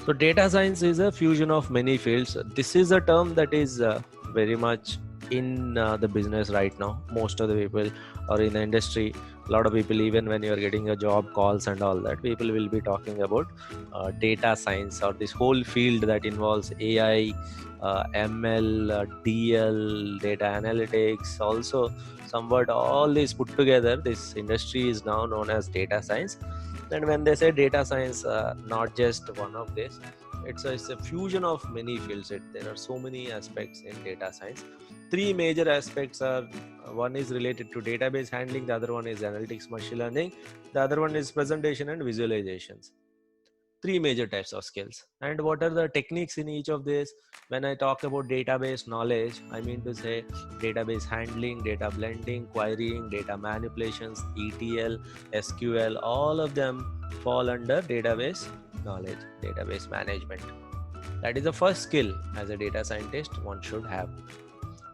So data science is a fusion of many fields. This is a term that is very much in the business right now. Most of the people are in the industry. A lot of people, even when you're getting a job calls and all that, people will be talking about data science or this whole field that involves AI, ML, DL, data analytics. Also, somewhat all these put together, this industry is now known as data science. And when they say data science, not just one of this, it's a fusion of many fields. There are so many aspects in data science. Three major aspects are, one is related to database handling, the other one is analytics, machine learning, the other one is presentation and visualizations. Three major types of skills. And what are the techniques in each of this? When I talk about database knowledge, I mean to say database handling, data blending, querying, data manipulations, ETL, SQL, all of them fall under database knowledge, database management. That is the first skill as a data scientist one should have.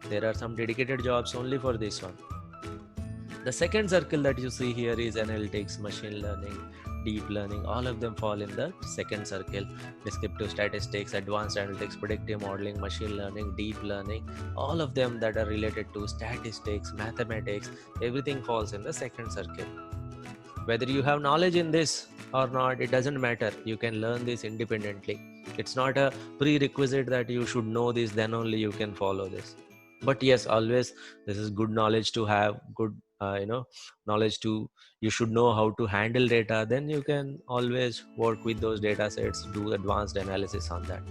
There are some dedicated jobs only for this one. The second circle that you see here is analytics, machine learning, deep learning. All of them fall in the second circle. Descriptive statistics, advanced analytics, predictive modeling, machine learning, deep learning, all of them that are related to statistics, mathematics, everything falls in the second circle. Whether you have knowledge in this or not, it doesn't matter. You can learn this independently. It's not a prerequisite that you should know this, then only you can follow this. But yes, always this is good knowledge to have, good knowledge to, you should know how to handle data. Then you can always work with those data sets, do advanced analysis on that.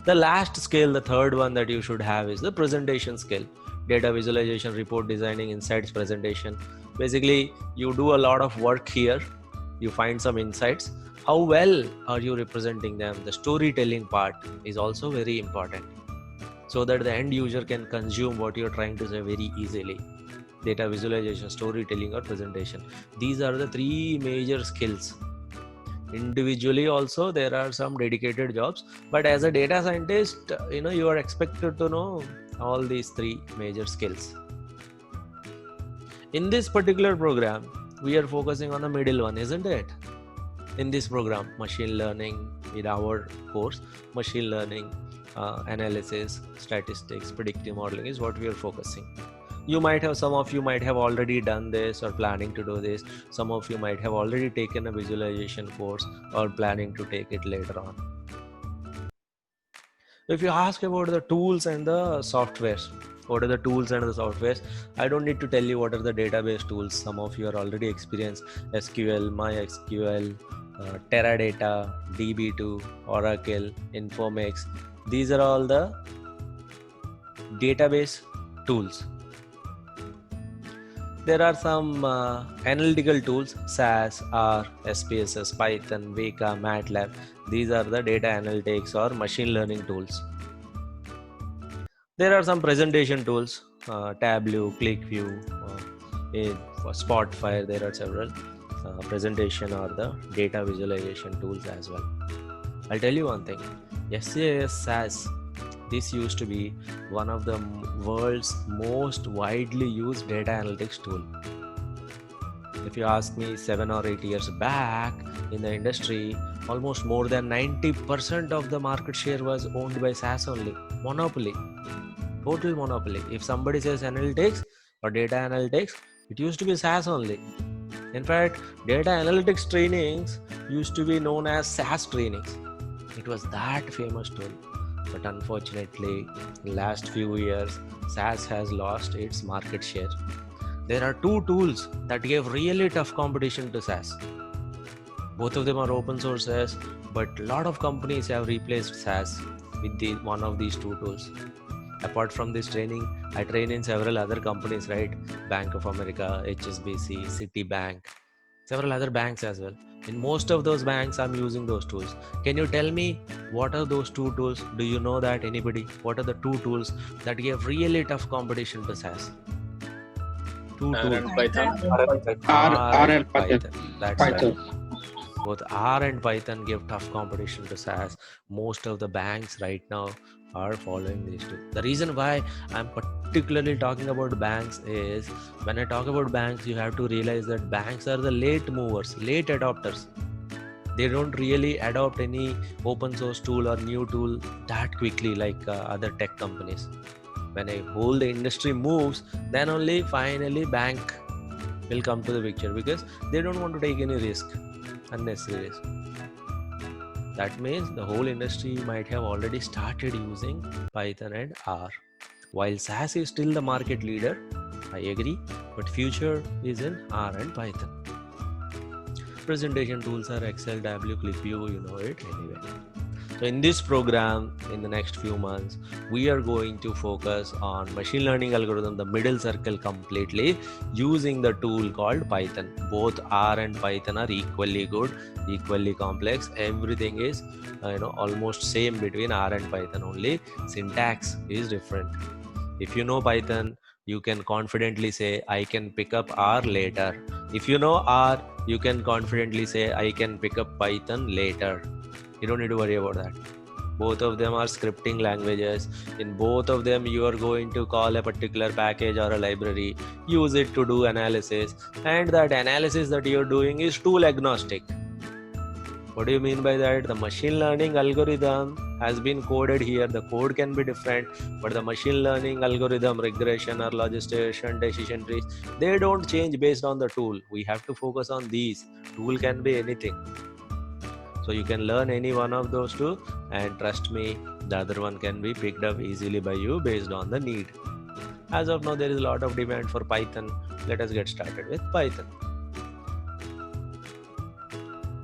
The last skill, the third one that you should have, is the presentation skill. Data visualization, report designing, insights presentation. Basically, you do a lot of work here. You find some insights. How well are you representing them? The storytelling part is also very important, so that the end user can consume what you're trying to say very easily. Data visualization, storytelling, or presentation. These are the three major skills. Individually also there are some dedicated jobs, but as a data scientist, you are expected to know all these three major skills. In this particular program, we are focusing on the middle one, isn't it? In this program, machine learning, in our course, machine learning, analysis, statistics, predictive modeling is what we are focusing. Some of you might have already done this or planning to do this. Some of you might have already taken a visualization course or planning to take it later on. If you ask about the tools and the softwares, what are the tools and the softwares? I don't need to tell you what are the database tools. Some of you are already experienced. SQL, MySQL, Teradata, DB2, Oracle, Informix. These are all the database tools. There are some analytical tools, SAS, R, SPSS, Python, Weka, MATLAB. These are the data analytics or machine learning tools. There are some presentation tools, Tableau, ClickView, for Spotfire. There are several presentation or the data visualization tools as well. I'll tell you one thing, SAS, SAS, this used to be one of the world's most widely used data analytics tool. If you ask me, 7 or 8 years back in the industry, almost more than 90% of the market share was owned by SAS only. Monopoly, total monopoly. If somebody says analytics or data analytics, it used to be SAS only. In fact, data analytics trainings used to be known as SAS trainings. It was that famous tool. But unfortunately, in the last few years, SAS has lost its market share. There are two tools that gave really tough competition to SAS. Both of them are open sources, but a lot of companies have replaced SAS with one of these two tools. Apart from this training, I train in several other companies, right? Bank of America, HSBC, Citibank, several other banks as well. In most of those banks, I'm using those tools. Can you tell me what are those two tools? Do you know that, anybody? What are the two tools that gave really tough competition to SAS? Two tools. And Python. R and Python. That's right. Both R and Python give tough competition to SAS. Most of the banks right now are following these two. The reason why I'm particularly talking about banks is, when I talk about banks, you have to realize that banks are the late movers, late adopters. They don't really adopt any open source tool or new tool that quickly like other tech companies. When a whole the industry moves, then only finally bank will come to the picture, because they don't want to take any risk, unnecessary risk. That means the whole industry might have already started using Python and R. While SAS is still the market leader, I agree, but future is in R and Python. Presentation tools are Excel, Tableau, ClipView, you know it anyway. So in this program, in the next few months, we are going to focus on machine learning algorithm, the middle circle completely, using the tool called Python. Both R and Python are equally good, equally complex. Everything is almost same between R and Python, only syntax is different. If you know Python, you can confidently say, I can pick up R later. If you know R, you can confidently say, I can pick up Python later. You don't need to worry about that. Both of them are scripting languages. In both of them, you are going to call a particular package or a library, use it to do analysis, and that analysis that you're doing is tool agnostic. What do you mean by that? The machine learning algorithm has been coded here. The code can be different, but the machine learning algorithm, regression or logistration, decision trees, they don't change based on the tool. We have to focus on these. Tool can be anything. So you can learn any one of those two, and trust me, the other one can be picked up easily by you based on the need. As of now, there is a lot of demand for Python. Let us get started with Python.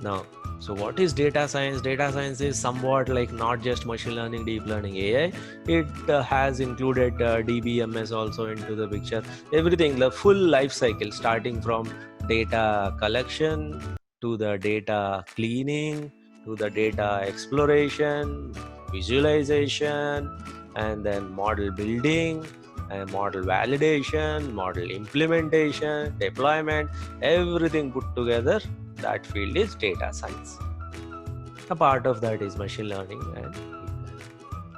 Now, so what is data science? Data science is somewhat like not just machine learning, deep learning, AI. It has included DBMS also into the picture. Everything, the full life cycle, starting from data collection to the data cleaning, to the data exploration, visualization, and then model building, and model validation, model implementation, deployment, everything put together. That field is data science. A part of that is machine learning, and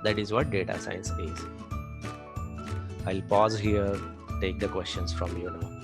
that is what data science is. I'll pause here, take the questions from you now.